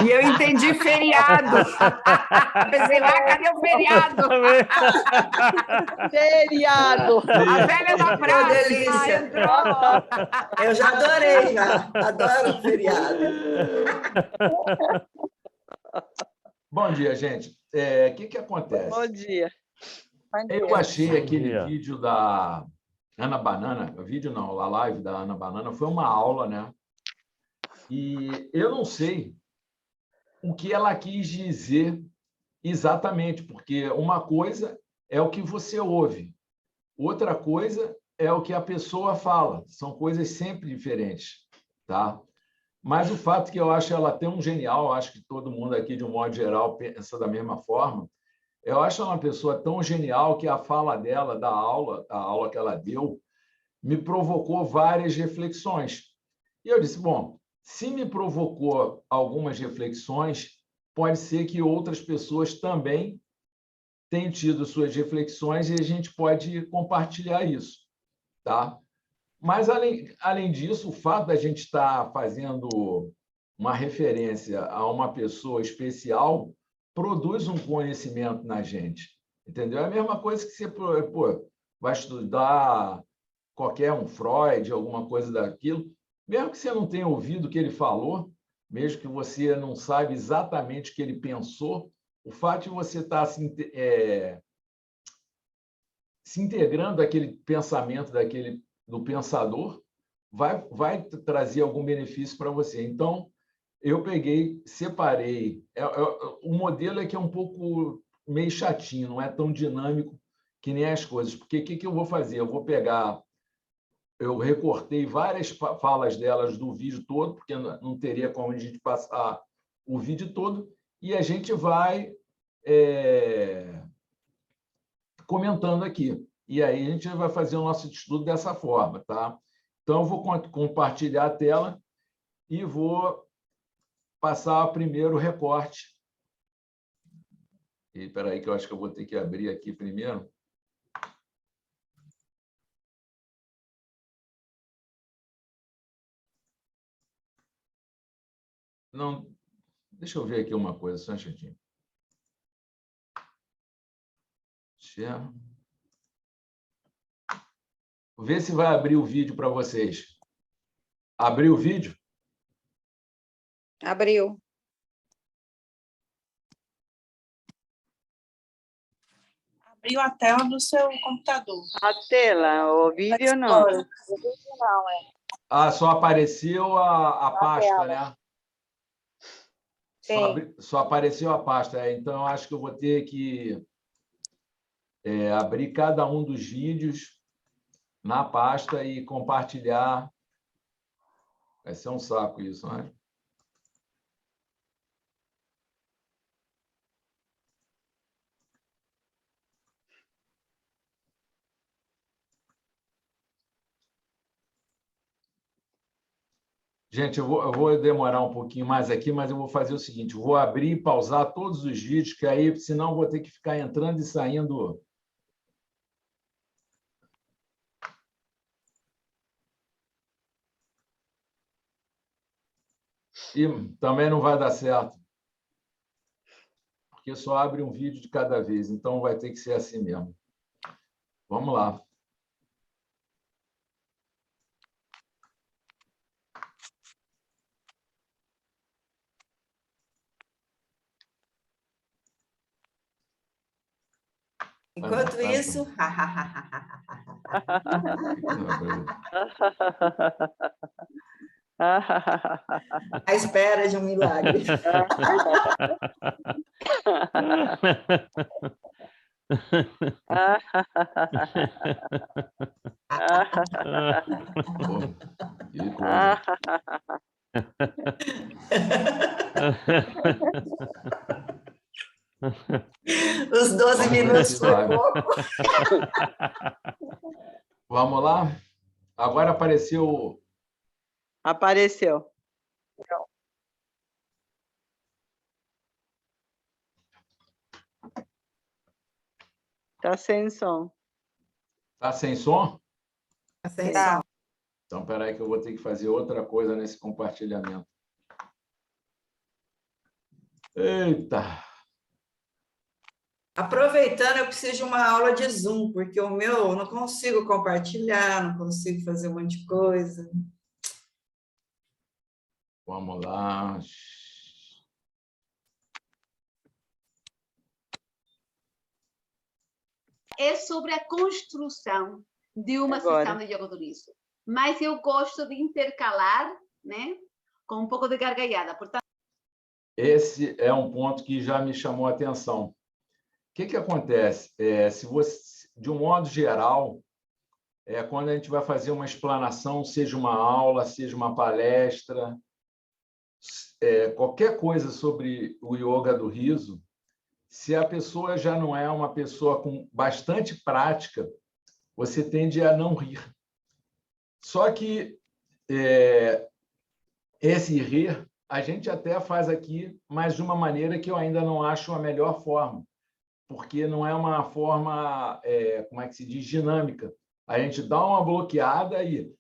E eu entendi feriado. Pensei, cadê o feriado? Feriado! A velha da praça delícia. entrou. Eu já adorei, já. Adoro feriado. Bom dia, gente. O que acontece? Bom dia. Eu achei Bom aquele dia. vídeo da Ana Banana, o vídeo não, a live da Ana Banana, foi uma aula, né? E eu não sei o que ela quis dizer exatamente, porque uma coisa é o que você ouve, outra coisa é o que a pessoa fala. São coisas sempre diferentes, tá? Mas o fato que eu acho ela tão genial, acho que todo mundo aqui, de um modo geral, pensa da mesma forma. Eu acho ela uma pessoa tão genial que a fala dela, da aula, a aula que ela deu, me provocou várias reflexões. E eu disse, bom, se me provocou algumas reflexões, pode ser que outras pessoas também tenham tido suas reflexões e a gente pode compartilhar isso, tá? Mas, além disso, o fato da gente estar fazendo uma referência a uma pessoa especial produz um conhecimento na gente, entendeu? É a mesma coisa que você vai estudar qualquer Freud, alguma coisa daquilo, mesmo que você não tenha ouvido o que ele falou, mesmo que você não saiba exatamente o que ele pensou, o fato de você estar se integrando àquele pensamento do pensador vai trazer algum benefício para você. Então, eu peguei, separei. O modelo é que é um pouco meio chatinho, não é tão dinâmico que nem as coisas. Porque o que eu vou fazer? Eu vou pegar, eu recortei várias falas delas do vídeo todo, porque não teria como a gente passar o vídeo todo, e a gente vai comentando aqui. E aí a gente vai fazer o nosso estudo dessa forma, tá? Então, eu vou compartilhar a tela e vou passar primeiro o recorte. E espera aí que eu acho que eu vou ter que abrir aqui primeiro. Não, deixa eu ver aqui uma coisa, só um instantinho. Vou ver se vai abrir o vídeo para vocês. Abriu o vídeo? Abriu. Abriu a tela do seu computador. A tela, o vídeo não. O vídeo não, Ah, só apareceu a pasta, tela. né? Sim. Só apareceu a pasta. Então, eu acho que eu vou ter que abrir cada um dos vídeos na pasta e compartilhar. Vai ser um saco isso, né? Gente, eu vou demorar um pouquinho mais aqui, mas eu vou fazer o seguinte: eu vou abrir e pausar todos os vídeos, que aí, senão, eu vou ter que ficar entrando e saindo. E também não vai dar certo, porque só abre um vídeo de cada vez, então vai ter que ser assim mesmo. Vamos lá. Enquanto isso... à espera de um milagre. Que coisa. Os 12 minutos foi pouco. Vamos lá? Agora apareceu... Apareceu. Está sem som. Tá sem som? Sem Tá. som. Então, espera aí que eu vou ter que fazer outra coisa nesse compartilhamento. Eita! Aproveitando, eu preciso de uma aula de Zoom, porque o meu eu não consigo compartilhar, não consigo fazer um monte de coisa. Vamos lá. É sobre a construção de uma Agora. sessão de yoga do riso. Mas eu gosto de intercalar, né, com um pouco de gargalhada. Portanto, Esse é um ponto que já me chamou a atenção. O que acontece? Se você, de um modo geral, quando a gente vai fazer uma explanação, seja uma aula, seja uma palestra, qualquer coisa sobre o yoga do riso, se a pessoa já não é uma pessoa com bastante prática, você tende a não rir. Só que esse rir a gente até faz aqui, mas de uma maneira que eu ainda não acho a melhor forma, porque não é uma forma, como é que se diz, dinâmica. A gente dá uma bloqueada e...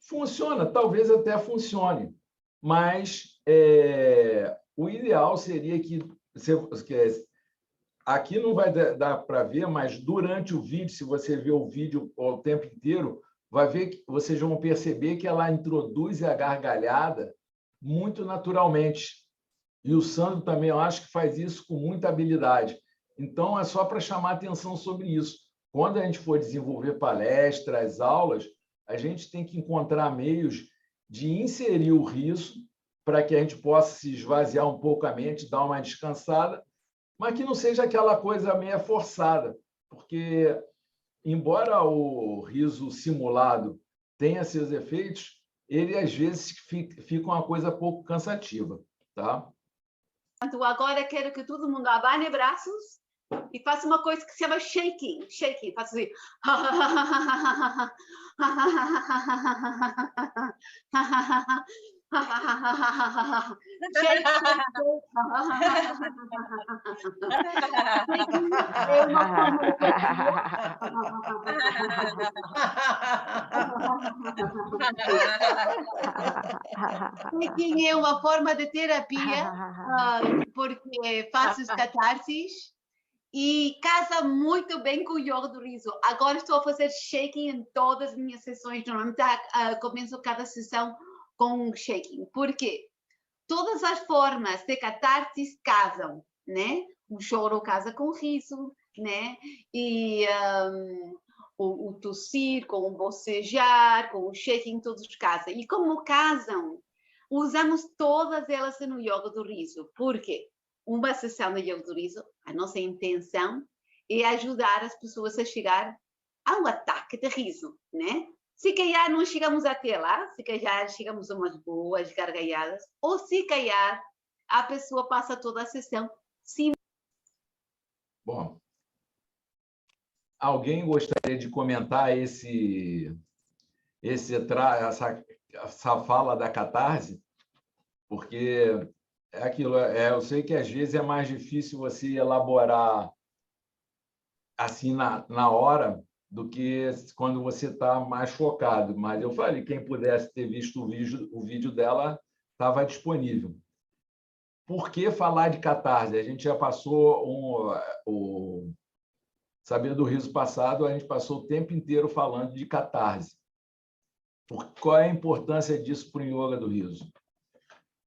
Funciona, talvez até funcione, mas o ideal seria que... Aqui não vai dar para ver, mas durante o vídeo, se você ver o vídeo o tempo inteiro, vai ver que vocês vão perceber que ela introduz a gargalhada muito naturalmente. E o Sandro também, eu acho que faz isso com muita habilidade. Então, é só para chamar atenção sobre isso. Quando a gente for desenvolver palestras, aulas, a gente tem que encontrar meios de inserir o riso para que a gente possa se esvaziar um pouco a mente, dar uma descansada, mas que não seja aquela coisa meio forçada, porque, embora o riso simulado tenha seus efeitos, ele, às vezes, fica uma coisa pouco cansativa. Tá? agora quero que todo mundo abane braços e faça uma coisa que se chama shaking. Shaking, faça assim. Shaking é uma forma de terapia, porque faz os catarses e casa muito bem com o yoga do riso. Agora estou a fazer shaking em todas as minhas sessões. Normalmente começo cada sessão com shaking. Por quê? Todas as formas de catarsis casam, né? O choro casa com o riso, né? E o tossir com o bocejar, com o shaking, todos casam. E como casam, usamos todas elas no yoga do riso. Por quê? Uma sessão de yoga do riso, a nossa intenção é ajudar as pessoas a chegar a um ataque de riso, né? Se calhar não chegamos até lá, se calhar chegamos a umas boas gargalhadas, ou se calhar a pessoa passa toda a sessão sim. Bom, alguém gostaria de comentar essa fala da catarse? Porque é aquilo, eu sei que às vezes é mais difícil você elaborar assim na hora do que quando você está mais focado. Mas eu falei, quem pudesse ter visto o vídeo dela estava disponível. Por que falar de catarse? A gente já passou o Saber do Riso passado, a gente passou o tempo inteiro falando de catarse. Qual é a importância disso para o yoga do riso?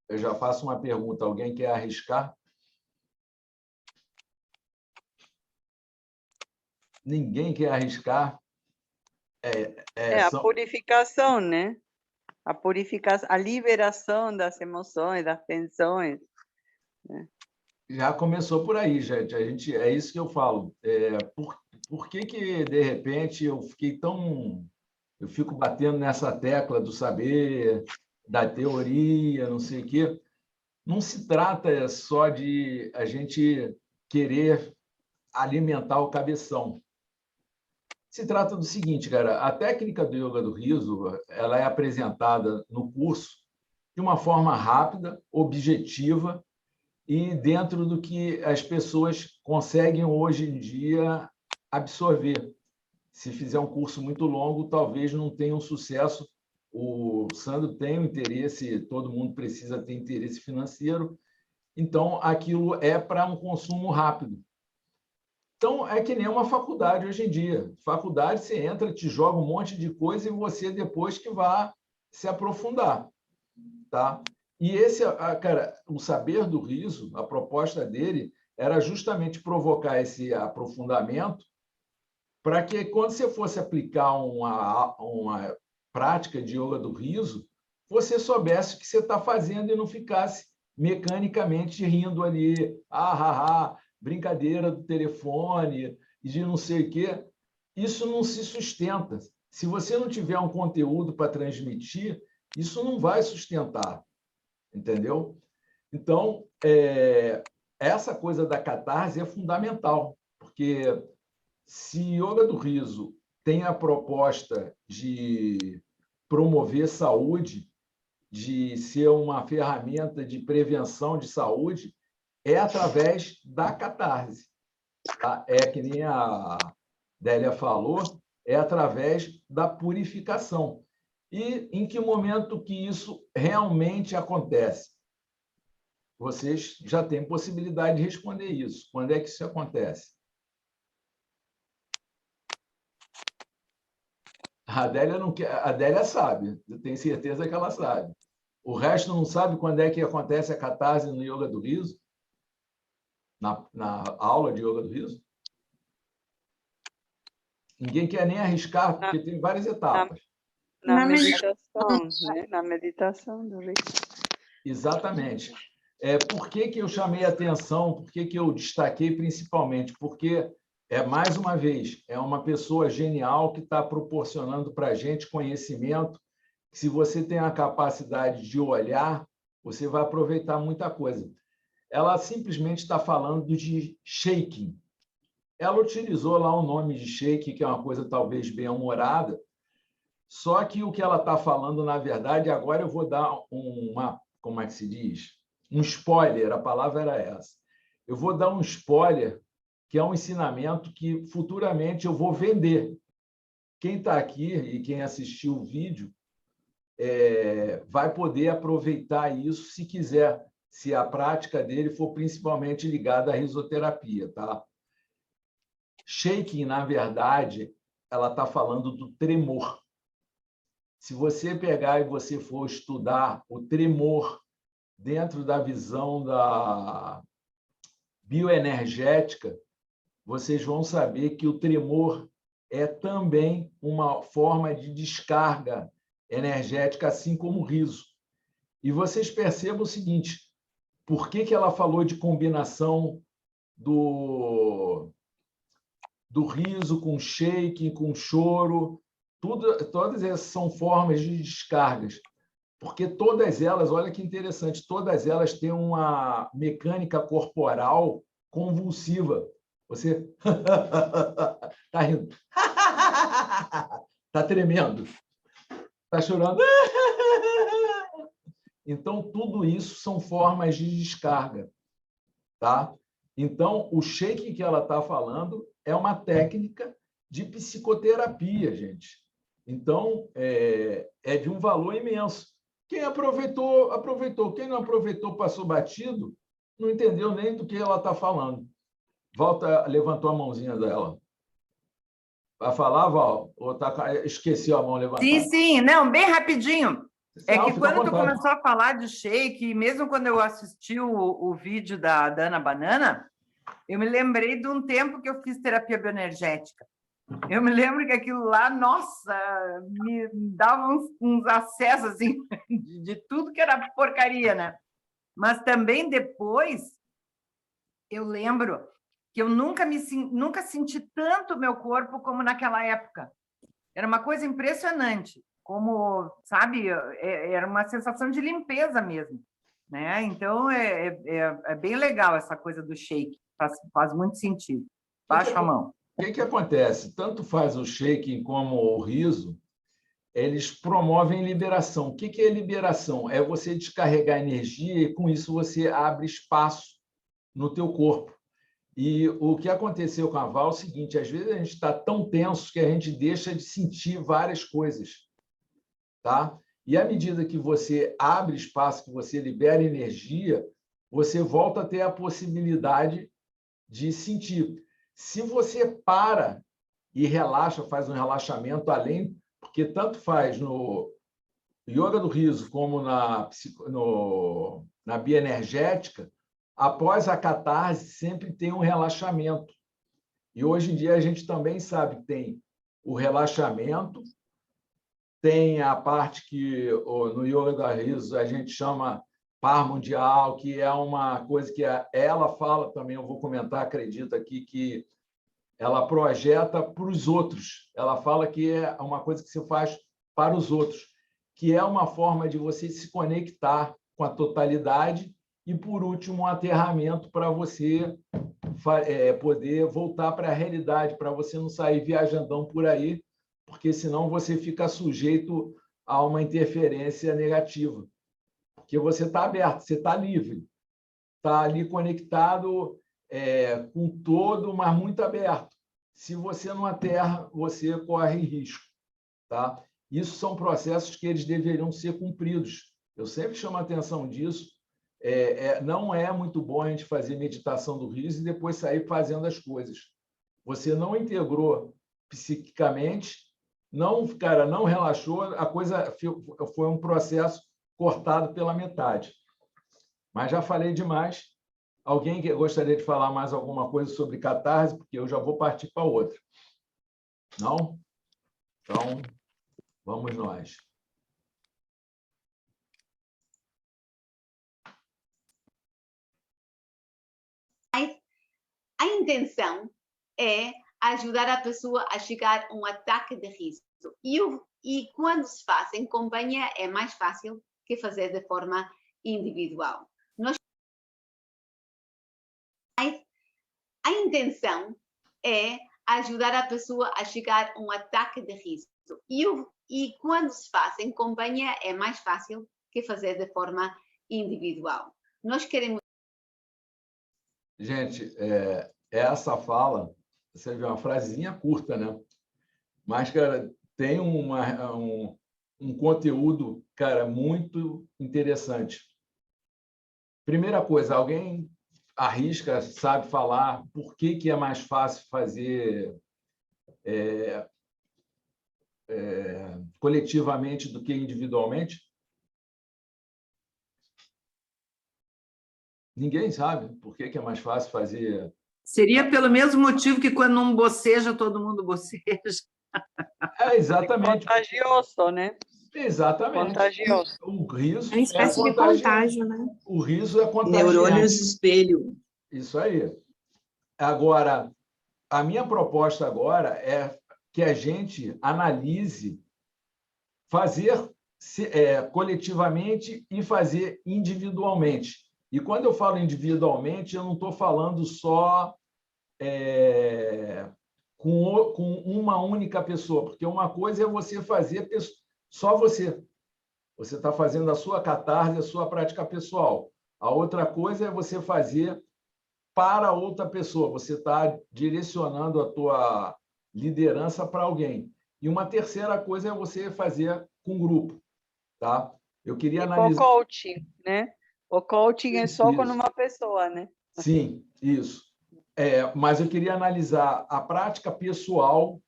Eu já faço uma pergunta. Alguém quer arriscar? Ninguém quer arriscar? A purificação, né? A purificação, a liberação das emoções, das tensões. Né? Já começou por aí, gente. É isso que eu falo. Por que, de repente, eu fico batendo nessa tecla do saber, da teoria, não sei o quê? Não se trata só de a gente querer alimentar o cabeção. Se trata do seguinte, cara, a técnica do yoga do riso, ela é apresentada no curso de uma forma rápida, objetiva e dentro do que as pessoas conseguem, hoje em dia, absorver. Se fizer um curso muito longo, talvez não tenha um sucesso. O Sandro tem um interesse, todo mundo precisa ter interesse financeiro, então aquilo é para um consumo rápido. Então, é que nem uma faculdade hoje em dia. Faculdade, você entra, te joga um monte de coisa e você depois que vai se aprofundar. Tá? E esse, cara, o Saber do Riso, a proposta dele era justamente provocar esse aprofundamento para que, quando você fosse aplicar uma prática de yoga do riso, você soubesse o que você está fazendo e não ficasse mecanicamente rindo ali, brincadeira do telefone, de não sei o quê. Isso não se sustenta. Se você não tiver um conteúdo para transmitir, isso não vai sustentar, entendeu? Então, essa coisa da catarse é fundamental, porque se yoga do riso tem a proposta de promover saúde, de ser uma ferramenta de prevenção de saúde, é através da catarse. Tá? É que nem a Délia falou, é através da purificação. E em que momento que isso realmente acontece? Vocês já têm possibilidade de responder isso. Quando é que isso acontece? A Adélia não quer, a Adélia sabe, eu tenho certeza que ela sabe. O resto não sabe quando é que acontece a catarse no yoga do riso? Na aula de yoga do riso? Ninguém quer nem arriscar, porque tem várias etapas. Na meditação, né? Na meditação do riso. Exatamente. Por que eu chamei a atenção, por que eu destaquei principalmente? Porque, mais uma vez, é uma pessoa genial que está proporcionando para a gente conhecimento. Se você tem a capacidade de olhar, você vai aproveitar muita coisa. Ela simplesmente está falando de shaking. Ela utilizou lá o nome de shake, que é uma coisa talvez bem-humorada, só que o que ela está falando, na verdade, agora eu vou dar como é que se diz? Um spoiler, a palavra era essa. Eu vou dar um spoiler, que é um ensinamento que futuramente eu vou vender. Quem está aqui e quem assistiu o vídeo vai poder aproveitar isso se quiser, se a prática dele for principalmente ligada à risoterapia. Tá? Shaking, na verdade, ela está falando do tremor. Se você pegar e você for estudar o tremor dentro da visão da bioenergética, vocês vão saber que o tremor é também uma forma de descarga energética, assim como o riso. E vocês percebam o seguinte, por que ela falou de combinação do riso com shake, com choro? Todas essas são formas de descargas, porque todas elas, olha que interessante, todas elas têm uma mecânica corporal convulsiva. Você está rindo, está tremendo, está chorando. Então, tudo isso são formas de descarga. Tá? Então, o shake que ela está falando é uma técnica de psicoterapia, gente. Então, é de um valor imenso. Quem aproveitou, aproveitou. Quem não aproveitou, passou batido, não entendeu nem do que ela está falando. Volta, levantou a mãozinha dela. Vai falar, Val? Ou esqueceu a mão levantada? Sim. Não, bem rapidinho. Não, que quando tu começou a falar de shake, mesmo quando eu assisti o vídeo da Ana Banana, eu me lembrei de um tempo que eu fiz terapia bioenergética. Eu me lembro que aquilo lá, nossa, me dava uns acessos assim, de tudo que era porcaria, né? Mas também depois, eu lembro que eu nunca senti tanto o meu corpo como naquela época. Era uma coisa impressionante, como, sabe, era uma sensação de limpeza mesmo, né? Então, é bem legal essa coisa do shake, faz muito sentido. Baixa a mão. O que acontece? Tanto faz o shaking como o riso, eles promovem liberação. O que é liberação? É você descarregar energia e, com isso, você abre espaço no teu corpo. E o que aconteceu com a Val é o seguinte, às vezes a gente está tão tenso que a gente deixa de sentir várias coisas. Tá? E à medida que você abre espaço, que você libera energia, você volta a ter a possibilidade de sentir. Se você para e relaxa, faz um relaxamento além, porque tanto faz no yoga do riso como na bioenergética, após a catarse sempre tem um relaxamento. E hoje em dia a gente também sabe que tem o relaxamento, tem a parte que no yoga do riso a gente chama par mundial, que é uma coisa que ela fala também, eu vou comentar, acredito aqui, que ela projeta para os outros. Ela fala que é uma coisa que se faz para os outros, que é uma forma de você se conectar com a totalidade e, por último, um aterramento para você poder voltar para a realidade, para você não sair viajandão por aí, porque senão você fica sujeito a uma interferência negativa. Porque você está aberto, você está livre, está ali conectado com todo, mas muito aberto. Se você não aterra, você corre risco. Tá? Isso são processos que eles deveriam ser cumpridos. Eu sempre chamo a atenção disso. Não é muito bom a gente fazer meditação do riso e depois sair fazendo as coisas. Você não integrou psiquicamente, não relaxou, a coisa foi um processo cortado pela metade. Mas já falei demais. Alguém que gostaria de falar mais alguma coisa sobre catarse? Porque eu já vou partir para outra. Não? Então, vamos nós. A intenção é ajudar a pessoa a chegar a um ataque de riso. E quando se faz em companhia, é mais fácil que fazer de forma individual. A intenção é ajudar a pessoa a chegar a um ataque de riso. E quando se faz em companhia, é mais fácil que fazer de forma individual. Nós queremos... Gente, essa fala, você viu uma frasezinha curta, né? Mas, cara, tem um conteúdo, cara, muito interessante. Primeira coisa, alguém arrisca, sabe falar por que é mais fácil fazer coletivamente do que individualmente? Ninguém sabe por que é mais fácil fazer... Seria pelo mesmo motivo que quando um boceja, todo mundo boceja. Exatamente. Contagioso, né? Exatamente. Contagioso. O riso É uma espécie de contágio, né? O riso é contagiante. Neurônios espelho. Isso aí. Agora, a minha proposta agora é que a gente analise fazer coletivamente e fazer individualmente. E quando eu falo individualmente, eu não estou falando só com uma única pessoa, porque uma coisa é você fazer só você. Você está fazendo a sua catarse, a sua prática pessoal. A outra coisa é você fazer para outra pessoa. Você está direcionando a tua liderança para alguém. E uma terceira coisa é você fazer com grupo. Tá? Eu queria analisar... O coaching, né? O coaching é só com uma pessoa, né? Sim, isso. Mas eu queria analisar a prática pessoal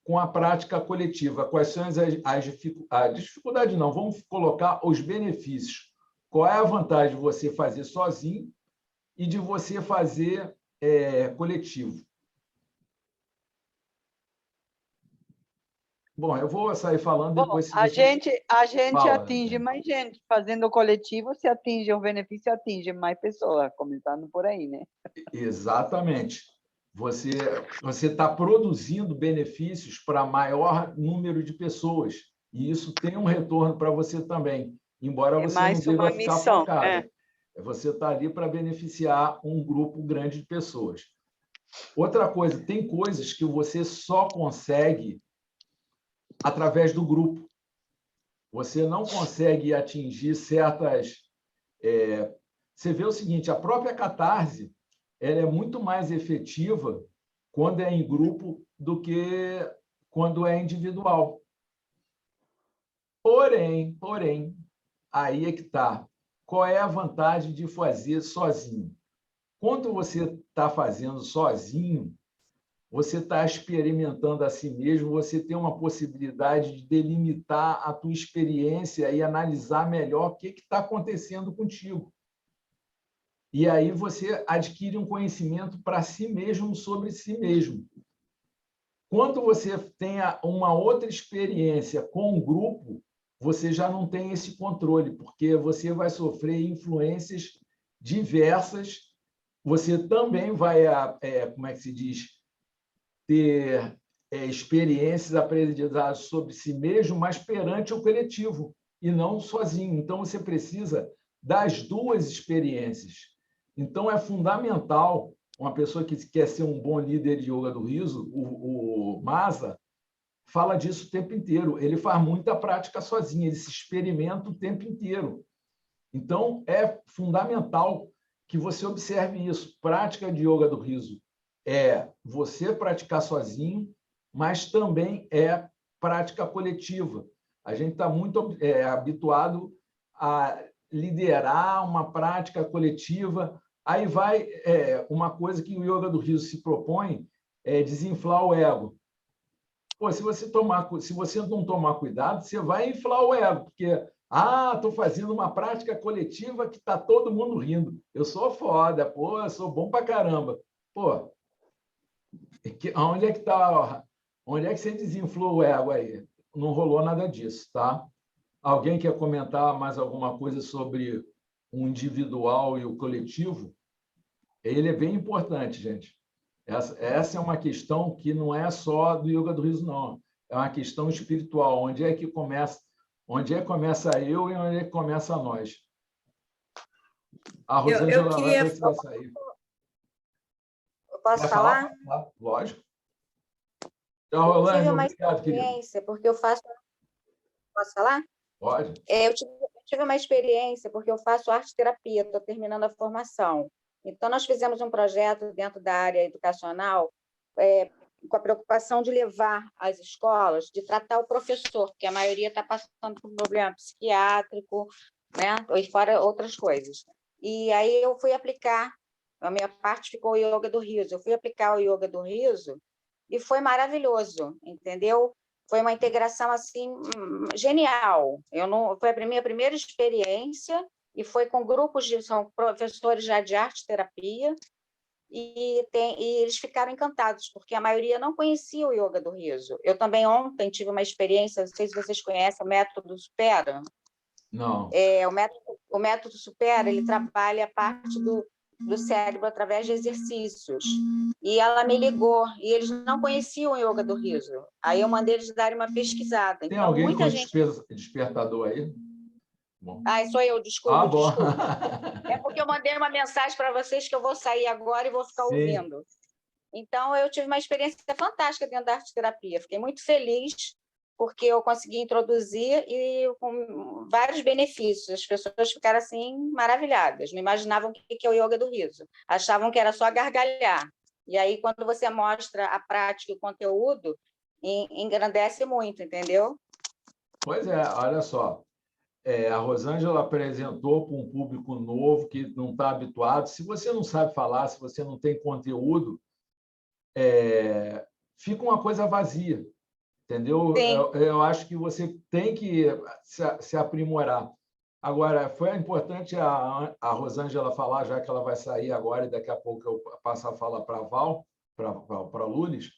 com a prática coletiva. Quais são as dificuldades? Não, vamos colocar os benefícios. Qual é a vantagem de você fazer sozinho e de você fazer coletivo? Bom, eu vou sair falando depois. A gente fala, atinge mais gente. Fazendo coletivo, se atinge o benefício, atinge mais pessoas, começando por aí, né? Exatamente. Você está produzindo benefícios para maior número de pessoas. E isso tem um retorno para você também. Embora você não deva ficar focado. Você está ali para beneficiar um grupo grande de pessoas. Outra coisa, tem coisas que você só consegue através do grupo. Você não consegue atingir certas... Você vê o seguinte, a própria catarse, ela é muito mais efetiva quando é em grupo do que quando é individual. Porém, aí é que está. Qual é a vantagem de fazer sozinho? Quando você está fazendo sozinho, você está experimentando a si mesmo, você tem uma possibilidade de delimitar a tua experiência e analisar melhor o que está acontecendo contigo. E aí você adquire um conhecimento para si mesmo sobre si mesmo. Quando você tem uma outra experiência com um grupo, você já não tem esse controle, porque você vai sofrer influências diversas, você também vai, como é que se diz, ter experiências aprendizadas sobre si mesmo, mas perante o coletivo, e não sozinho. Então, você precisa das duas experiências. Então, é fundamental, uma pessoa que quer ser um bom líder de yoga do riso, o Masa, fala disso o tempo inteiro. Ele faz muita prática sozinho, ele se experimenta o tempo inteiro. Então, é fundamental que você observe isso. Prática de yoga do riso é você praticar sozinho, mas também é prática coletiva. A gente está muito habituado a liderar uma prática coletiva. Aí vai uma coisa que o yoga do riso se propõe, é desinflar o ego. Pô, se você não tomar cuidado, você vai inflar o ego, porque estou fazendo uma prática coletiva que está todo mundo rindo. Eu sou foda, pô, eu sou bom pra caramba. Pô, onde é que tá? Onde é que você desinflou o ego aí? Não rolou nada disso, tá? Alguém quer comentar mais alguma coisa sobre o individual e o coletivo? Ele é bem importante, gente. Essa é uma questão que não é só do yoga do riso, não. É uma questão espiritual. Onde é que começa eu e onde é que começa nós? A Rosângela vai precisar sair. Eu posso falar? Lógico. Então, Rolando, tive uma obrigado, experiência, porque eu faço... Posso falar? Pode. Eu tive uma experiência, porque eu faço arte-terapia, estou terminando a formação. Então, nós fizemos um projeto dentro da área educacional com a preocupação de levar às escolas, de tratar o professor, porque a maioria está passando por um problema psiquiátrico, né? E fora outras coisas. E aí eu fui aplicar, a minha parte ficou o yoga do riso, eu fui aplicar o yoga do riso e foi maravilhoso, entendeu? Foi uma integração assim genial. Foi a minha primeira experiência e foi com grupos são professores já de arte-terapia e eles ficaram encantados, porque a maioria não conhecia o yoga do riso. Eu também ontem tive uma experiência, não sei se vocês conhecem o método Supera. Não. O método Supera, ele trabalha a parte do cérebro através de exercícios. E ela me ligou, e eles não conheciam o yoga do riso. Aí eu mandei eles darem uma pesquisada. Tem então, alguém muita com gente... despertador aí? Bom. Sou eu, desculpa. Bom. É porque eu mandei uma mensagem para vocês que eu vou sair agora e vou ficar ouvindo. Então, eu tive uma experiência fantástica dentro da arte-terapia. Fiquei muito feliz, porque eu consegui introduzir e com vários benefícios. As pessoas ficaram assim maravilhadas, não imaginavam o que é o yoga do riso, achavam que era só gargalhar. E aí, quando você mostra a prática e o conteúdo, engrandece muito, entendeu? Pois é, olha só. A Rosângela apresentou para um público novo que não está habituado. Se você não sabe falar, se você não tem conteúdo, fica uma coisa vazia. Entendeu? Eu acho que você tem que se aprimorar. Agora, foi importante a Rosângela falar, já que ela vai sair agora, e daqui a pouco eu passo a fala para a Val, para a Lulis,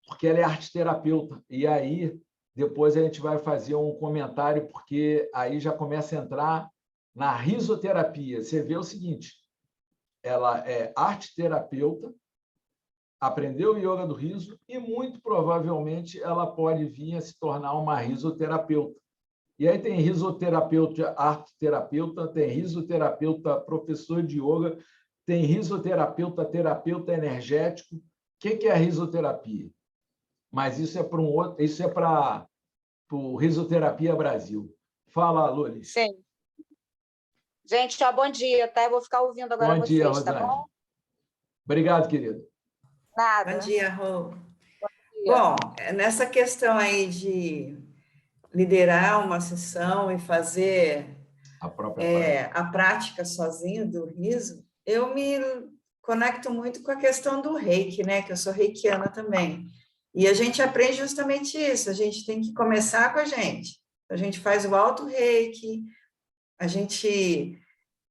porque ela é arte-terapeuta. E aí, depois a gente vai fazer um comentário, porque aí já começa a entrar na risoterapia. Você vê o seguinte, ela é arte-terapeuta, aprendeu o yoga do riso e, muito provavelmente, ela pode vir a se tornar uma risoterapeuta. E aí tem risoterapeuta arte-terapeuta, tem risoterapeuta professor de yoga, tem risoterapeuta terapeuta energético. O que é a risoterapia? Mas isso é para o Risoterapia Brasil. Fala, Lulis. Sim. Gente, bom dia, tá? Eu vou ficar ouvindo agora vocês, tá bom? Obrigado, querida. Nada. Bom dia, Rô. dia. Bom, nessa questão aí de liderar uma sessão e fazer A própria a prática sozinho do riso, eu me conecto muito com a questão do reiki, né? Que eu sou reikiana também. E a gente aprende justamente isso, a gente tem que começar com a gente. A gente faz o auto-reiki, a gente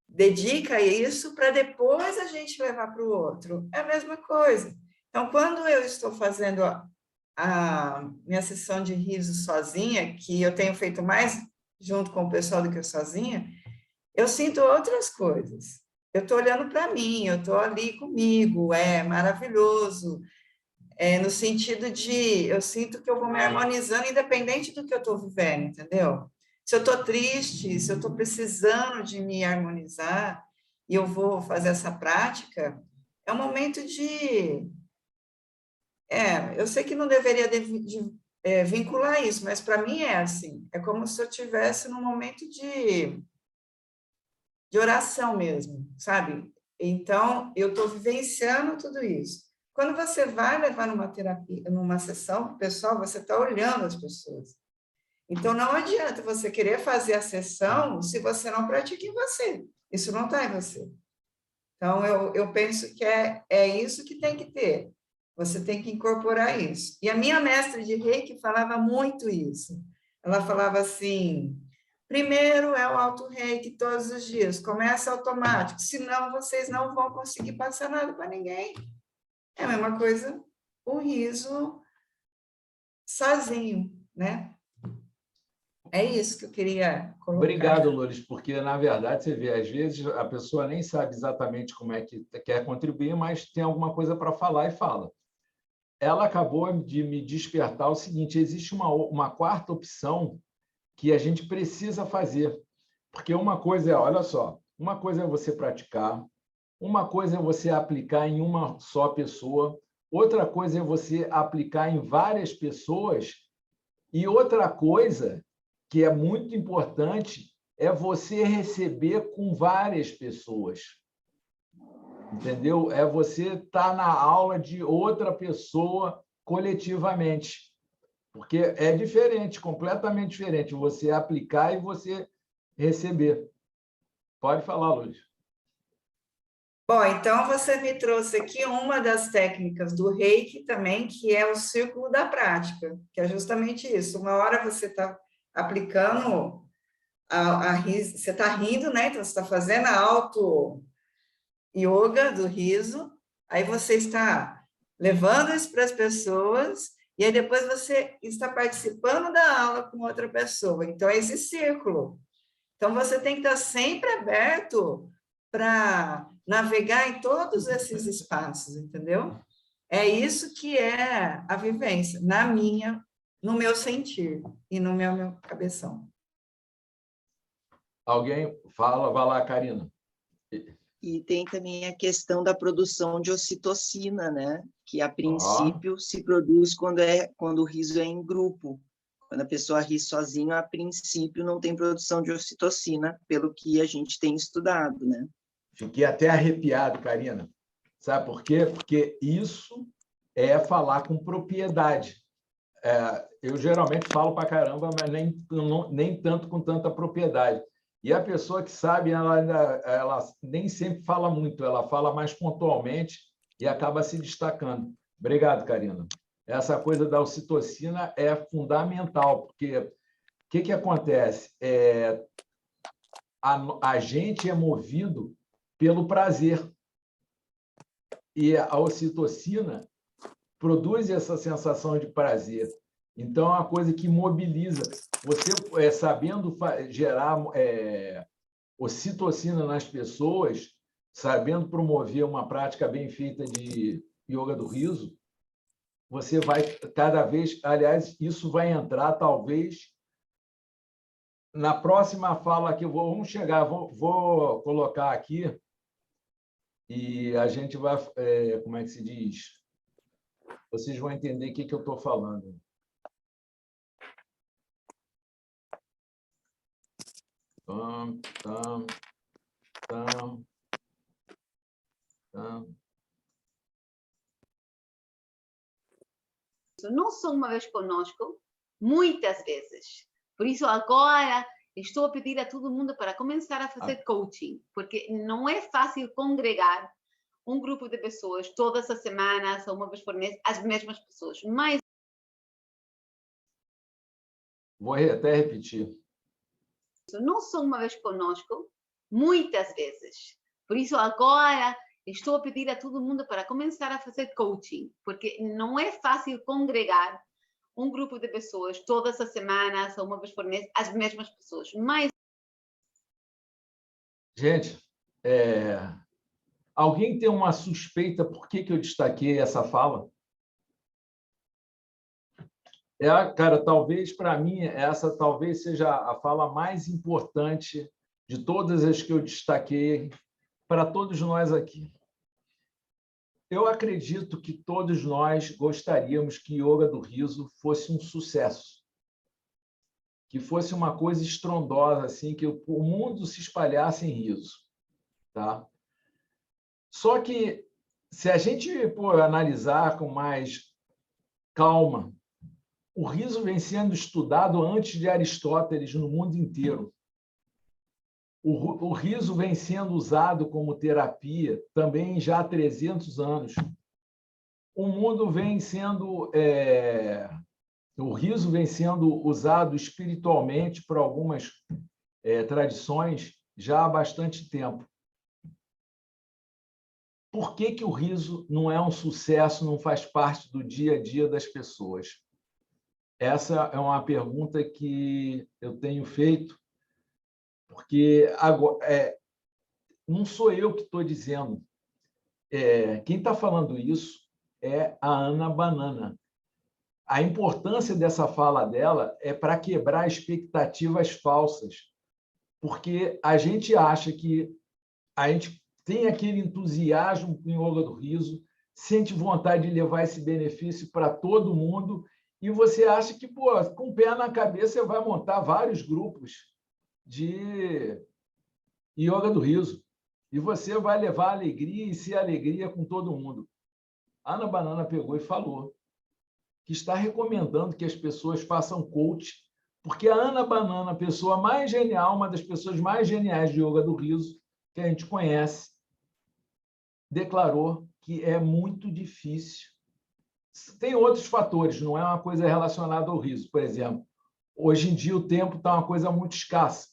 dedica isso para depois a gente levar para o outro. É a mesma coisa. Então, quando eu estou fazendo a minha sessão de riso sozinha, que eu tenho feito mais junto com o pessoal do que eu sozinha, eu sinto outras coisas. Eu estou olhando para mim, eu estou ali comigo, é maravilhoso. No sentido de, eu sinto que eu vou me harmonizando independente do que eu estou vivendo, entendeu? Se eu estou triste, se eu estou precisando de me harmonizar, e eu vou fazer essa prática, é um momento de... eu sei que não deveria vincular isso, mas para mim é assim, é como se eu estivesse num momento de oração mesmo, sabe? Então, eu estou vivenciando tudo isso. Quando você vai levar numa terapia, numa sessão pessoal, você está olhando as pessoas. Então, não adianta você querer fazer a sessão se você não pratica em você. Isso não está em você. Então, eu penso que é isso que tem que ter. Você tem que incorporar isso. E a minha mestra de Reiki falava muito isso. Ela falava assim, primeiro é o auto-reiki todos os dias, começa automático, senão vocês não vão conseguir passar nada para ninguém. É a mesma coisa o riso sozinho, né? É isso que eu queria colocar. Obrigado, Lourdes, porque, na verdade, você vê, às vezes a pessoa nem sabe exatamente como é que quer contribuir, mas tem alguma coisa para falar e fala. Ela acabou de me despertar o seguinte, existe uma quarta opção que a gente precisa fazer, porque uma coisa é, olha só, uma coisa é você praticar, uma coisa é você aplicar em uma só pessoa, outra coisa é você aplicar em várias pessoas, e outra coisa que é muito importante é você receber com várias pessoas. Entendeu? É você estar na aula de outra pessoa coletivamente. Porque é diferente, completamente diferente, você aplicar e você receber. Pode falar, Luz. Bom, então você me trouxe aqui uma das técnicas do Reiki também, que é o círculo da prática, que é justamente isso. Uma hora você está aplicando você está rindo, né? Então você está fazendo a auto-yoga do riso, aí você está levando isso para as pessoas, e aí depois você está participando da aula com outra pessoa. Então, é esse círculo. Então, você tem que estar sempre aberto para navegar em todos esses espaços, entendeu? É isso que é a vivência, no meu sentir e no meu cabeção. Alguém fala, vai lá, Karina. E tem também a questão da produção de ocitocina, né? Que a princípio se produz quando o riso é em grupo. Quando a pessoa ri sozinha, a princípio não tem produção de ocitocina, pelo que a gente tem estudado, né? Fiquei até arrepiado, Karina. Sabe por quê? Porque isso é falar com propriedade. Eu geralmente falo para caramba, mas nem tanto com tanta propriedade. E a pessoa que sabe, ela nem sempre fala muito, ela fala mais pontualmente e acaba se destacando. Obrigado, Karina. Essa coisa da ocitocina é fundamental, porque o que acontece? A gente é movido pelo prazer. E a ocitocina produz essa sensação de prazer. Então, é uma coisa que mobiliza. Você, sabendo gerar ocitocina nas pessoas, sabendo promover uma prática bem feita de yoga do riso, você vai cada vez... Aliás, isso vai entrar, talvez, na próxima fala que vamos chegar, vou colocar aqui, e a gente vai... como é que se diz? Vocês vão entender o que eu estou falando. Tam, tam, tam, tam. não só uma vez conosco, muitas vezes. Por isso, agora estou a pedir a todo mundo para começar a fazer coaching, porque não é fácil congregar um grupo de pessoas todas as semanas, ou uma vez por mês, as mesmas pessoas. Mas Vou até repetir. não só uma vez conosco, muitas vezes. Por isso, agora estou a pedir a todo mundo para começar a fazer coaching, porque não é fácil congregar um grupo de pessoas todas as semanas, ou uma vez por mês, as mesmas pessoas. Mas Gente, alguém tem uma suspeita por que eu destaquei essa fala? Cara, talvez para mim essa talvez seja a fala mais importante de todas as que eu destaquei para todos nós aqui. Eu acredito que todos nós gostaríamos que Yoga do Riso fosse um sucesso, que fosse uma coisa estrondosa, assim, que o mundo se espalhasse em riso, tá? Só que, se a gente analisar com mais calma, o riso vem sendo estudado antes de Aristóteles no mundo inteiro. O riso vem sendo usado como terapia também já há 300 anos. O mundo vem sendo... o riso vem sendo usado espiritualmente por algumas tradições já há bastante tempo. Por que o riso não é um sucesso, não faz parte do dia a dia das pessoas? Essa é uma pergunta que eu tenho feito, porque agora, não sou eu que estou dizendo. Quem está falando isso é a Ana Banana. A importância dessa fala dela é para quebrar expectativas falsas, porque a gente acha que a gente tem aquele entusiasmo com o Yoga do Riso, sente vontade de levar esse benefício para todo mundo, e você acha que, com o pé na cabeça, você vai montar vários grupos de Yoga do Riso, e você vai levar alegria e ser alegria com todo mundo. A Ana Banana pegou e falou que está recomendando que as pessoas façam coach, porque a Ana Banana, a pessoa mais genial, uma das pessoas mais geniais de Yoga do Riso que a gente conhece, declarou que é muito difícil. Tem outros fatores, não é uma coisa relacionada ao riso. Por exemplo, hoje em dia o tempo está uma coisa muito escassa.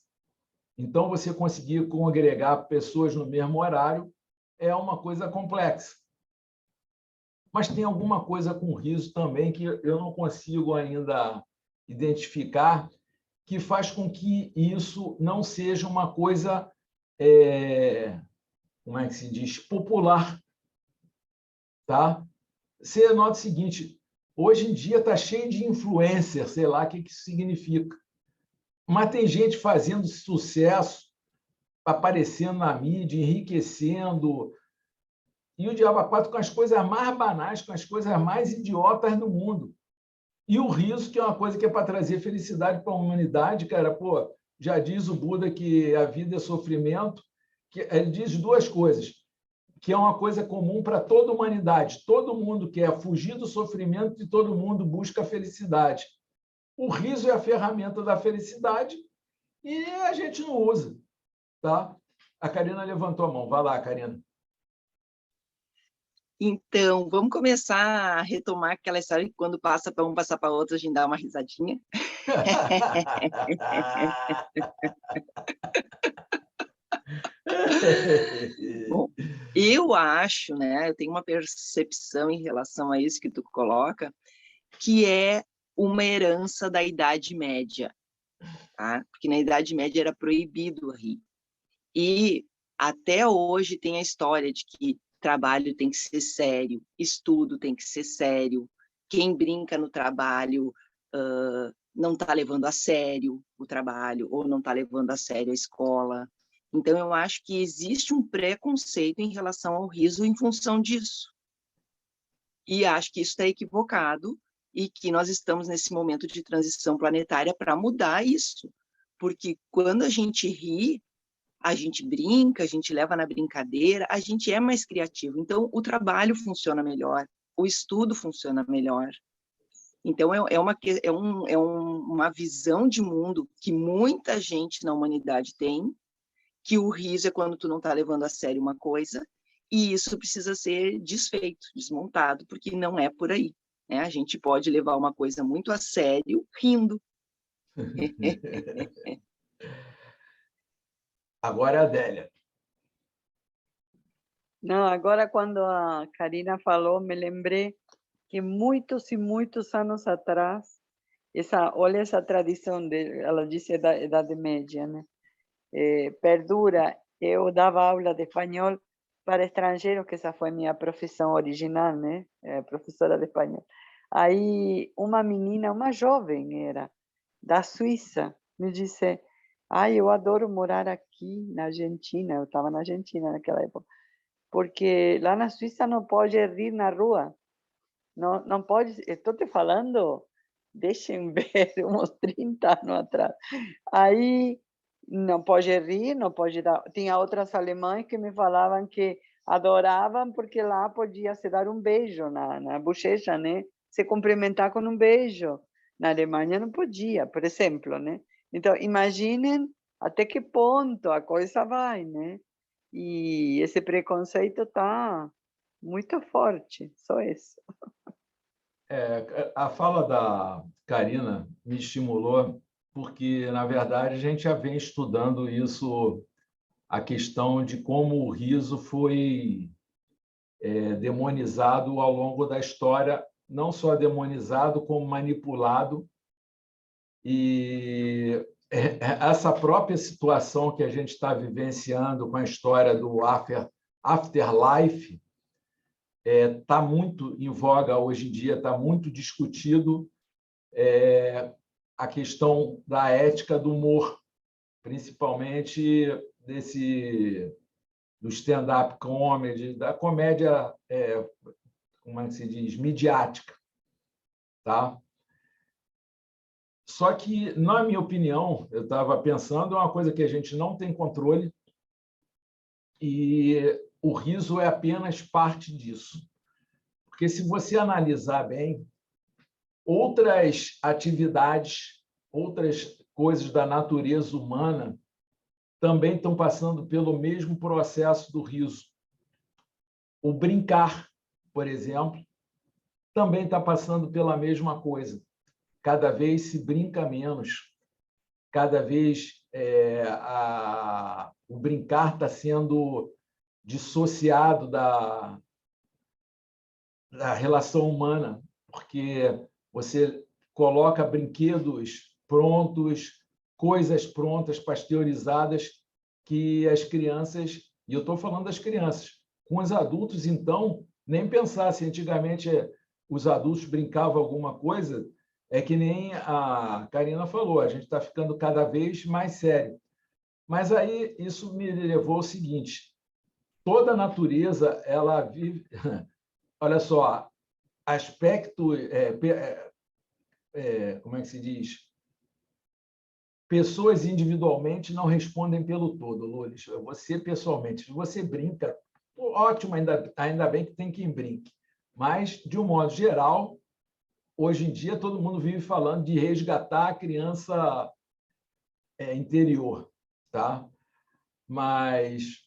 Então, você conseguir congregar pessoas no mesmo horário é uma coisa complexa. Mas tem alguma coisa com riso também que eu não consigo ainda identificar, que faz com que isso não seja uma coisa, como é que se diz, popular. Tá? Você nota o seguinte, hoje em dia está cheio de influencer, sei lá o que isso significa. Mas tem gente fazendo sucesso, aparecendo na mídia, enriquecendo, e o diabo a quatro com as coisas mais banais, com as coisas mais idiotas do mundo. E o riso, que é uma coisa que é para trazer felicidade para a humanidade, cara, já diz o Buda que a vida é sofrimento, que ele diz duas coisas, que é uma coisa comum para toda a humanidade. Todo mundo quer fugir do sofrimento e todo mundo busca a felicidade. O riso é a ferramenta da felicidade e a gente não usa. Tá? A Karina levantou a mão. Vai lá, Karina. Então, vamos começar a retomar aquela história que quando passa para um, passar para outro, a gente dá uma risadinha. Bom, eu acho, né, eu tenho uma percepção em relação a isso que tu coloca, que é uma herança da Idade Média, tá? Porque na Idade Média era proibido rir. E até hoje tem a história de que trabalho tem que ser sério, estudo tem que ser sério, quem brinca no trabalho não está levando a sério o trabalho, ou não está levando a sério a escola. Então, eu acho que existe um preconceito em relação ao riso em função disso. E acho que isso está equivocado e que nós estamos nesse momento de transição planetária para mudar isso. Porque quando a gente ri, a gente brinca, a gente leva na brincadeira, a gente é mais criativo. Então, o trabalho funciona melhor, o estudo funciona melhor. Então, uma visão de mundo que muita gente na humanidade tem, que o riso é quando tu não está levando a sério uma coisa, e isso precisa ser desfeito, desmontado, porque não é por aí, né? A gente pode levar uma coisa muito a sério rindo. Agora é a Adélia. Não, agora quando a Karina falou, me lembrei que muitos e muitos anos atrás, olha essa tradição, ela disse da Idade Média, né? Perdura. Eu dava aula de espanhol para estrangeiros, que essa foi minha profissão original, né? Professora de espanhol. Aí uma menina, uma jovem era, da Suíça, me disse: eu adoro morar aqui na Argentina. Eu estava na Argentina naquela época, porque lá na Suíça não pode rir na rua. Não, não pode, estou te falando, deixem ver, uns 30 anos atrás. Aí não pode rir, não pode dar. Tinha outras alemães que me falavam que adoravam, porque lá podia se dar um beijo na bochecha, né? Se cumprimentar com um beijo. Na Alemanha não podia, por exemplo, né? Então, imaginem até que ponto a coisa vai, né? E esse preconceito está muito forte, só isso. A fala da Karina me estimulou, porque, na verdade, a gente já vem estudando isso, a questão de como o riso foi demonizado ao longo da história, não só demonizado, como manipulado. E essa própria situação que a gente está vivenciando com a história do afterlife está muito em voga hoje em dia, está muito discutido a questão da ética do humor, principalmente do stand-up comedy, da comédia, como é que se diz, midiática. Tá? Só que, na minha opinião, eu estava pensando, é uma coisa que a gente não tem controle, e o riso é apenas parte disso. Porque, se você analisar bem, outras atividades, outras coisas da natureza humana também estão passando pelo mesmo processo do riso. O brincar, por exemplo, também está passando pela mesma coisa. Cada vez se brinca menos, cada vez o brincar está sendo dissociado da relação humana, porque você coloca brinquedos prontos, coisas prontas, pasteurizadas, que as crianças, e eu estou falando das crianças, com os adultos, então, nem pensar. Se antigamente os adultos brincavam alguma coisa, é que nem a Karina falou, a gente está ficando cada vez mais sério. Mas aí isso me levou ao seguinte: toda a natureza, ela vive... Olha só, aspecto... como é que se diz? Pessoas individualmente não respondem pelo todo, Lourdes. Você, pessoalmente, se você brinca, ótimo, ainda bem que tem quem brinque. Mas, de um modo geral, hoje em dia, todo mundo vive falando de resgatar a criança interior. Tá? Mas,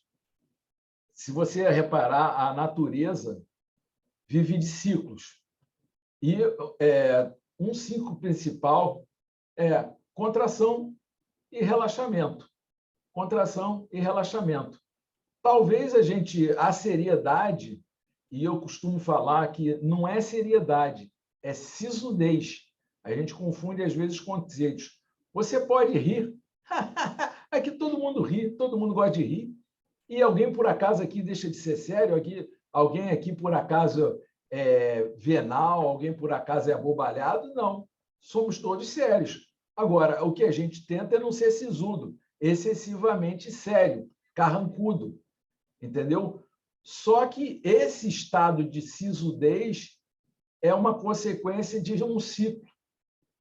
se você reparar, a natureza vive de ciclos. E um ciclo principal é contração e relaxamento. Contração e relaxamento. Talvez a seriedade, e eu costumo falar que não é seriedade, é sisudez. A gente confunde, às vezes, conceitos. Você pode rir. Aqui todo mundo ri, todo mundo gosta de rir. E alguém, por acaso, aqui deixa de ser sério? Alguém aqui, por acaso, é venal? Alguém, por acaso, é abobalhado? Não. Somos todos sérios. Agora, o que a gente tenta é não ser sisudo, excessivamente sério, carrancudo. Entendeu? Só que esse estado de sisudez é uma consequência de um ciclo.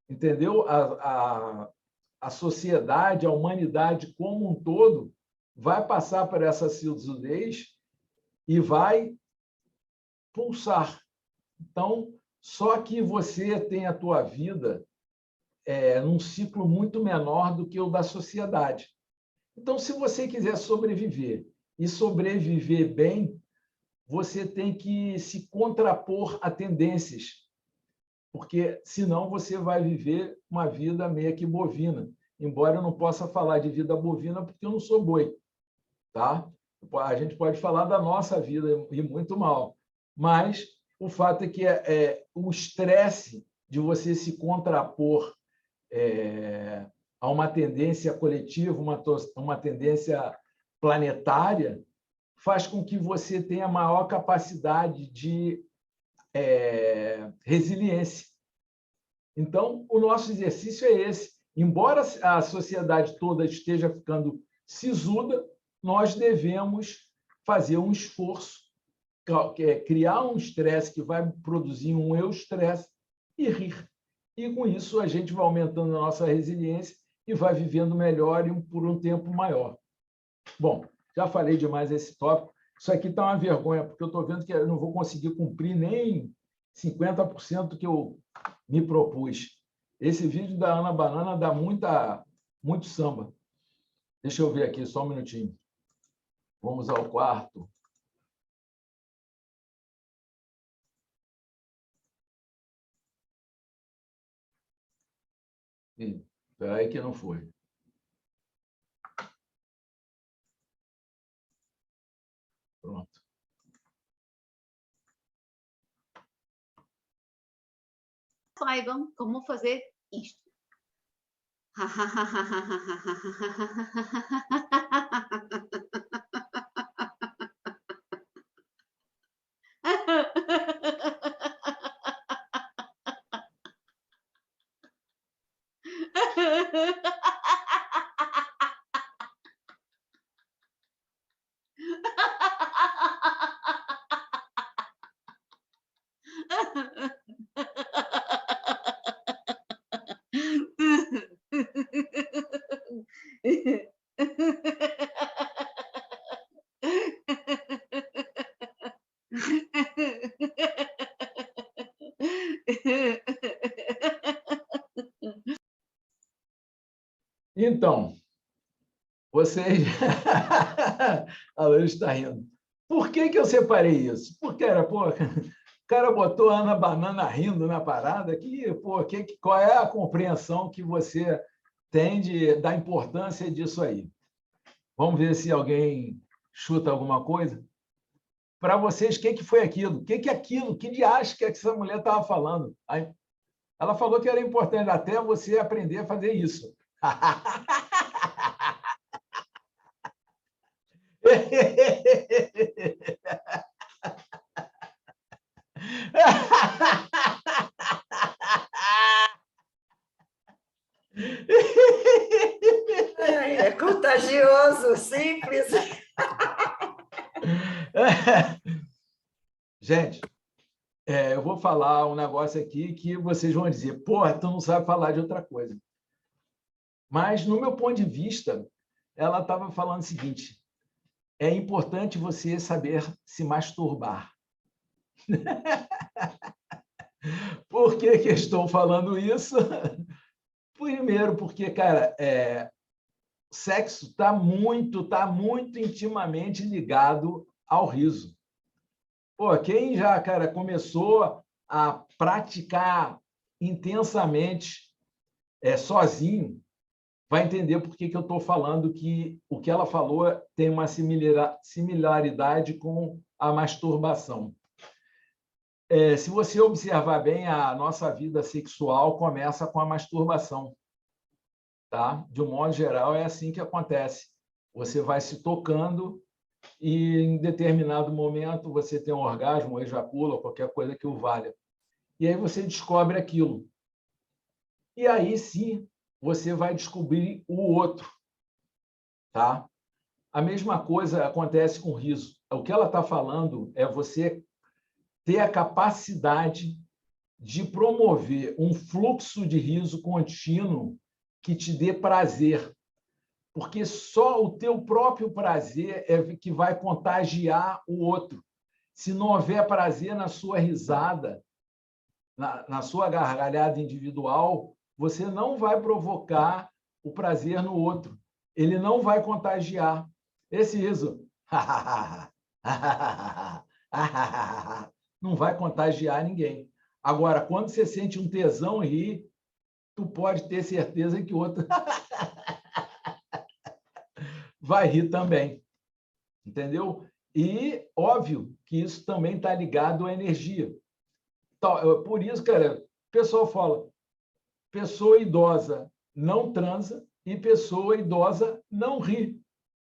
Entendeu? A sociedade, a humanidade como um todo, vai passar por essa sisudez e vai pulsar. Então, Só que você tem a tua vida num ciclo muito menor do que o da sociedade. Então, se você quiser sobreviver e sobreviver bem, você tem que se contrapor a tendências, porque senão você vai viver uma vida meio que bovina. Embora eu não possa falar de vida bovina porque eu não sou boi, tá? A gente pode falar da nossa vida e muito mal, mas o fato é que o estresse de você se contrapor a uma tendência coletiva, uma tendência planetária, faz com que você tenha maior capacidade de resiliência. Então, o nosso exercício é esse. Embora a sociedade toda esteja ficando sisuda, nós devemos fazer um esforço, criar um estresse que vai produzir um eu-estresse e rir. E, com isso, a gente vai aumentando a nossa resiliência e vai vivendo melhor e por um tempo maior. Bom, já falei demais esse tópico. Isso aqui está uma vergonha, porque eu estou vendo que eu não vou conseguir cumprir nem 50% que eu me propus. Esse vídeo da Ana Banana dá muito samba. Deixa eu ver aqui, só um minutinho. Vamos ao quarto. Espera aí que não foi. Pronto. Saibam como fazer isto. Então, vocês... A Luiz está rindo. Por que eu separei isso? Porque o cara botou a Ana Banana rindo na parada. Qual é a compreensão que você tem da importância disso aí? Vamos ver se alguém chuta alguma coisa. Para vocês, o que foi aquilo? O que é aquilo? Que diacho que essa mulher estava falando? Ela falou que era importante até você aprender a fazer isso. É contagioso, simples. Gente, eu vou falar um negócio aqui que vocês vão dizer, porra, tu não sabe falar de outra coisa. Mas, no meu ponto de vista, ela estava falando o seguinte, é importante você saber se masturbar. Por que eu estou falando isso? Primeiro, porque, cara, sexo está muito intimamente ligado ao riso. Pô, quem já, cara, começou a praticar intensamente sozinho, vai entender por que eu estou falando que o que ela falou tem uma similaridade com a masturbação. Se você observar bem, a nossa vida sexual começa com a masturbação. Tá? De um modo geral, é assim que acontece. Você vai se tocando e, em determinado momento, você tem um orgasmo, ejacula, qualquer coisa que o valha. E aí você descobre aquilo. E aí, sim, você vai descobrir o outro. Tá? A mesma coisa acontece com o riso. O que ela está falando é você ter a capacidade de promover um fluxo de riso contínuo que te dê prazer, porque só o teu próprio prazer é que vai contagiar o outro. Se não houver prazer na sua risada, na sua gargalhada individual, você não vai provocar o prazer no outro. Ele não vai contagiar. Esse riso não vai contagiar ninguém. Agora, quando você sente um tesão e ri, tu pode ter certeza que o outro vai rir também. Entendeu? E, óbvio, que isso também está ligado à energia. Então, por isso, cara, o pessoal fala, pessoa idosa não transa e pessoa idosa não ri.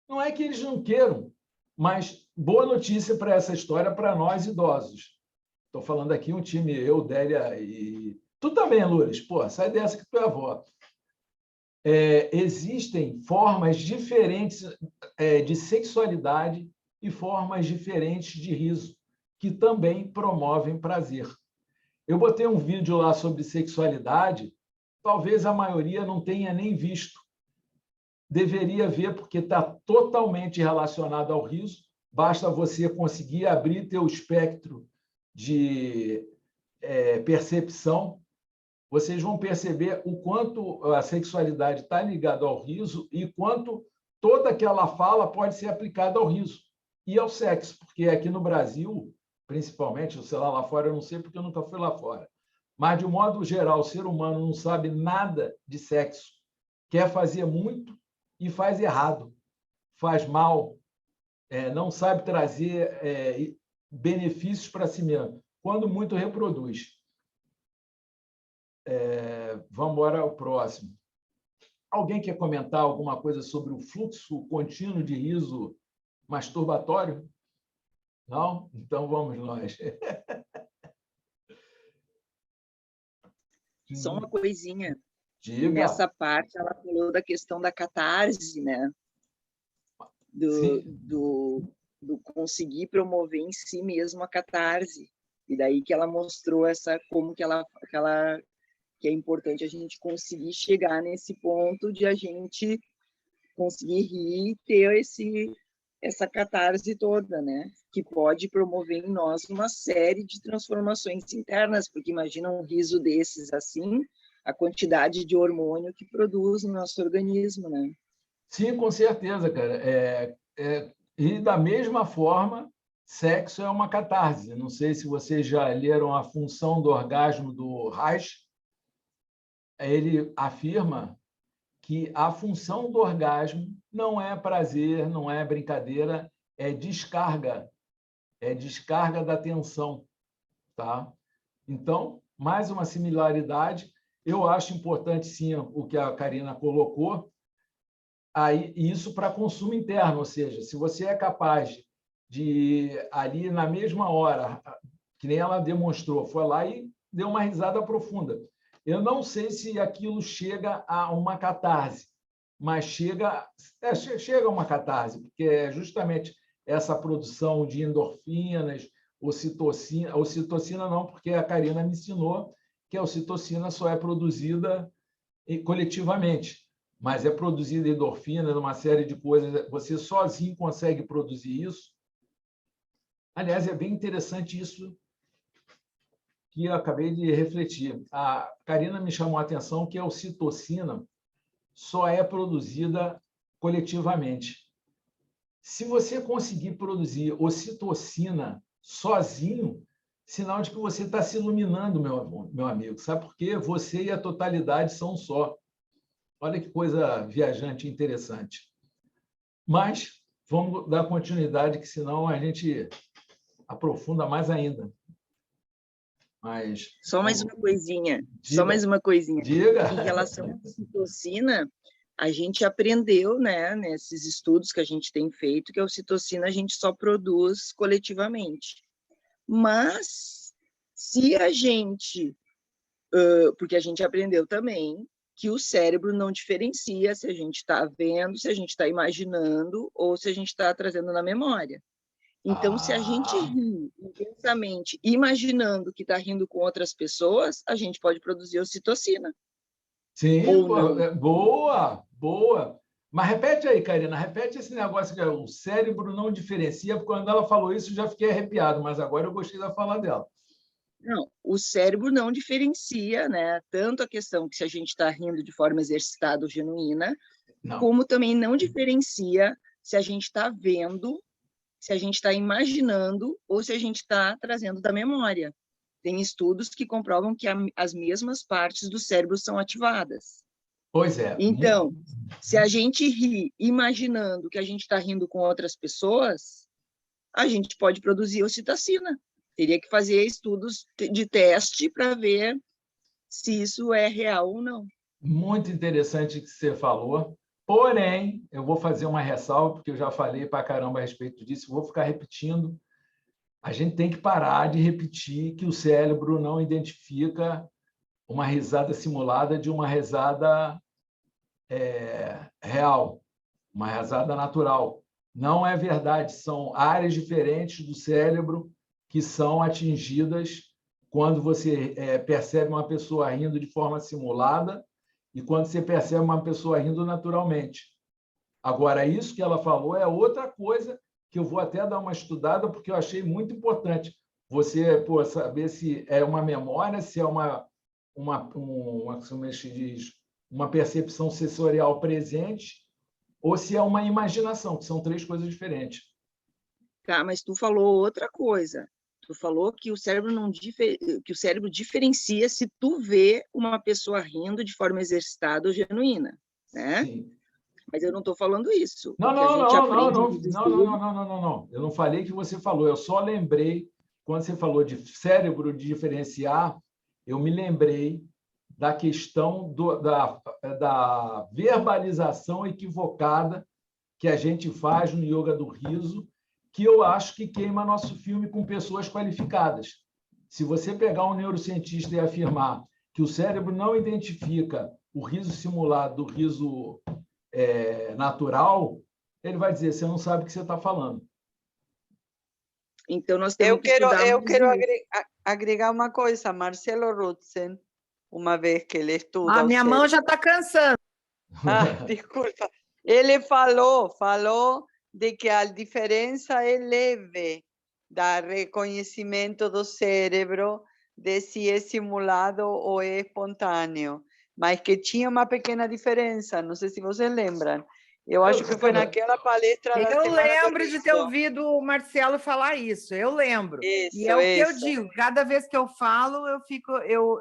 Não é que eles não queiram, mas boa notícia para essa história para nós idosos. Estou falando aqui um time, eu, Délia e... Tu também, Lourdes. Pô, sai dessa que tu é avó. Existem formas diferentes de sexualidade e formas diferentes de riso, que também promovem prazer. Eu botei um vídeo lá sobre sexualidade, talvez a maioria não tenha nem visto. Deveria ver, porque está totalmente relacionado ao riso. Basta você conseguir abrir teu espectro de percepção. Vocês vão perceber o quanto a sexualidade está ligada ao riso e quanto toda aquela fala pode ser aplicada ao riso e ao sexo, porque aqui no Brasil, principalmente, sei lá fora, eu não sei porque eu nunca fui lá fora, mas, de um modo geral, o ser humano não sabe nada de sexo, quer fazer muito e faz errado, faz mal, não sabe trazer benefícios para si mesmo, quando muito reproduz. Vamos embora ao próximo. Alguém quer comentar alguma coisa sobre o fluxo contínuo de riso masturbatório? Não? Então vamos nós. Só uma coisinha. Diga. Nessa parte, ela falou da questão da catarse, né? Do conseguir promover em si mesmo a catarse. E daí que ela mostrou como que que é importante a gente conseguir chegar nesse ponto de a gente conseguir rir e ter essa catarse toda, né? Que pode promover em nós uma série de transformações internas, porque imagina um riso desses assim, a quantidade de hormônio que produz no nosso organismo, né? Sim, com certeza, cara. E da mesma forma, sexo é uma catarse. Não sei se vocês já leram A Função do Orgasmo, do Reich. Ele afirma que a função do orgasmo não é prazer, não é brincadeira, é descarga da tensão, tá? Então, mais uma similaridade. Eu acho importante, sim, o que a Karina colocou, aí, isso para consumo interno, ou seja, se você é capaz de, ali na mesma hora, que nem ela demonstrou, foi lá e deu uma risada profunda. Eu não sei se aquilo chega a uma catarse, mas chega a uma catarse, porque é justamente essa produção de endorfinas, ocitocina não, porque a Karina me ensinou que a ocitocina só é produzida coletivamente, mas é produzida endorfina, uma série de coisas, você sozinho consegue produzir isso. Aliás, é bem interessante isso que eu acabei de refletir. A Karina me chamou a atenção que a ocitocina só é produzida coletivamente. Se você conseguir produzir ocitocina sozinho, sinal de que você está se iluminando, meu amigo. Sabe por quê? Você e a totalidade são um só. Olha que coisa viajante e interessante. Mas vamos dar continuidade, que senão a gente aprofunda mais ainda. Mas, só mais uma coisinha. Diga. Só mais uma coisinha. Diga. Em relação à ocitocina, a gente aprendeu, né, nesses estudos que a gente tem feito, que a ocitocina a gente só produz coletivamente. Mas, se a gente... porque a gente aprendeu também que o cérebro não diferencia se a gente está vendo, se a gente está imaginando ou se a gente está trazendo na memória. Então, se a gente ri intensamente, imaginando que está rindo com outras pessoas, a gente pode produzir ocitocina. Sim, boa, boa. Mas repete aí, Karina, repete esse negócio que o cérebro não diferencia, porque quando ela falou isso, eu já fiquei arrepiado, mas agora eu gostei da fala dela. Não, o cérebro não diferencia, né? Tanto a questão que se a gente está rindo de forma exercitada ou genuína, como também não diferencia se a gente está vendo, se a gente está imaginando ou se a gente está trazendo da memória. Tem estudos que comprovam que as mesmas partes do cérebro são ativadas. Pois é. Então, se a gente ri imaginando que a gente está rindo com outras pessoas, a gente pode produzir ocitocina. Teria que fazer estudos de teste para ver se isso é real ou não. Muito interessante o que você falou. Porém, eu vou fazer uma ressalva, porque eu já falei para caramba a respeito disso, vou ficar repetindo. A gente tem que parar de repetir que o cérebro não identifica uma risada simulada de uma risada real, uma risada natural. Não é verdade, são áreas diferentes do cérebro que são atingidas quando você percebe uma pessoa rindo de forma simulada e quando você percebe uma pessoa rindo naturalmente. Agora, isso que ela falou é outra coisa que eu vou até dar uma estudada, porque eu achei muito importante você saber se é uma memória, se é uma percepção sensorial presente ou se é uma imaginação, que são 3 coisas diferentes. Tá, mas tu falou outra coisa. Tu falou que o cérebro que o cérebro diferencia se tu vê uma pessoa rindo de forma exercitada ou genuína, né? Sim. Mas eu não estou falando isso. Não. Eu não falei que você falou. Eu só lembrei, quando você falou de cérebro de diferenciar, eu me lembrei da questão da verbalização equivocada que a gente faz no yoga do riso, que eu acho que queima nosso filme com pessoas qualificadas. Se você pegar um neurocientista e afirmar que o cérebro não identifica o riso simulado do riso natural, ele vai dizer, você não sabe o que você está falando. Então, nós temos que estudar eu quero agregar uma coisa. Marcelo Rutzen, uma vez que ele estuda... A minha mão já está cansando. Desculpa. Ele falou de que a diferença é leve do reconhecimento do cérebro de se é simulado ou é espontâneo, mas que tinha uma pequena diferença, não sei se vocês lembram. Eu acho que foi naquela palestra da Eu Semana lembro do de ter ouvido o Marcelo falar isso, eu lembro. Isso, e é o que eu digo, cada vez que eu falo,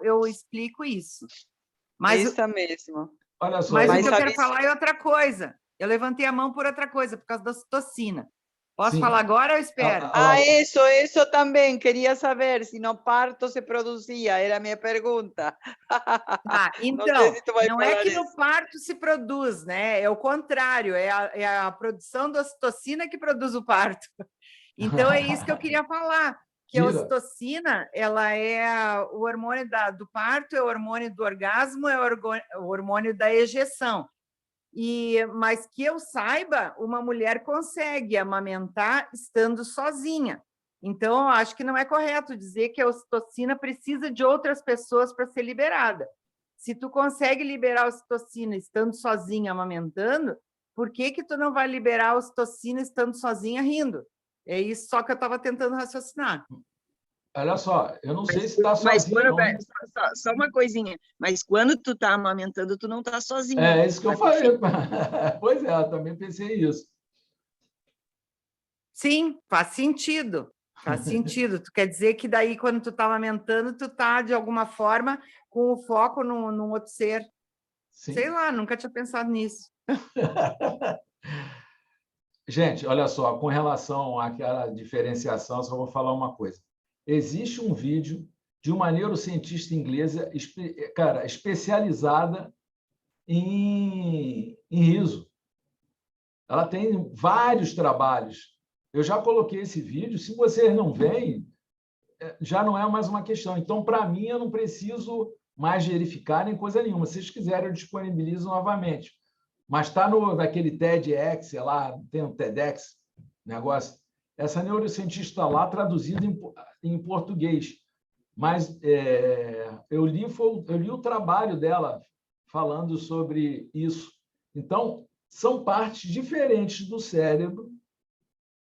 eu explico isso. Mas, isso mesmo. Olha só, mas o que eu quero falar é outra coisa. Eu levantei a mão por outra coisa, por causa da ocitocina. Posso falar agora ou espero? Isso também. Queria saber se no parto se produzia, era a minha pergunta. Então, não é que no parto se produz, né? É o contrário, é a produção da ocitocina que produz o parto. Então, é isso que eu queria falar, que a ocitocina, ela é o hormônio do parto, é o hormônio do orgasmo, é o hormônio da ejeção. Mas que eu saiba, uma mulher consegue amamentar estando sozinha. Então, eu acho que não é correto dizer que a ocitocina precisa de outras pessoas para ser liberada. Se tu consegue liberar a ocitocina estando sozinha amamentando, por que tu não vai liberar a ocitocina estando sozinha rindo? É isso só que eu estava tentando raciocinar. Olha só, eu não sei se está sozinho. Só uma coisinha, mas quando tu está amamentando, tu não está sozinho. É isso que eu falei. Pois é, eu também pensei isso. Sim, faz sentido. Faz sentido. Tu quer dizer que daí, quando tu está amamentando, tu está, de alguma forma, com o foco num outro ser. Sim. Sei lá, nunca tinha pensado nisso. Gente, olha só, com relação àquela diferenciação, só vou falar uma coisa. Existe um vídeo de uma neurocientista inglesa, cara, especializada em riso. Ela tem vários trabalhos. Eu já coloquei esse vídeo. Se vocês não veem, já não é mais uma questão. Então, para mim, eu não preciso mais verificar nem coisa nenhuma. Se vocês quiserem, eu disponibilizo novamente. Mas está naquele TEDx, sei lá, tem um TEDx, negócio. Essa neurocientista lá, traduzida em português. Mas eu li o trabalho dela falando sobre isso. Então, são partes diferentes do cérebro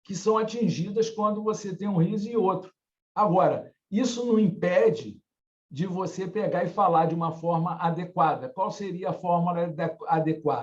que são atingidas quando você tem um riso e outro. Agora, isso não impede de você pegar e falar de uma forma adequada. Qual seria a forma adequada?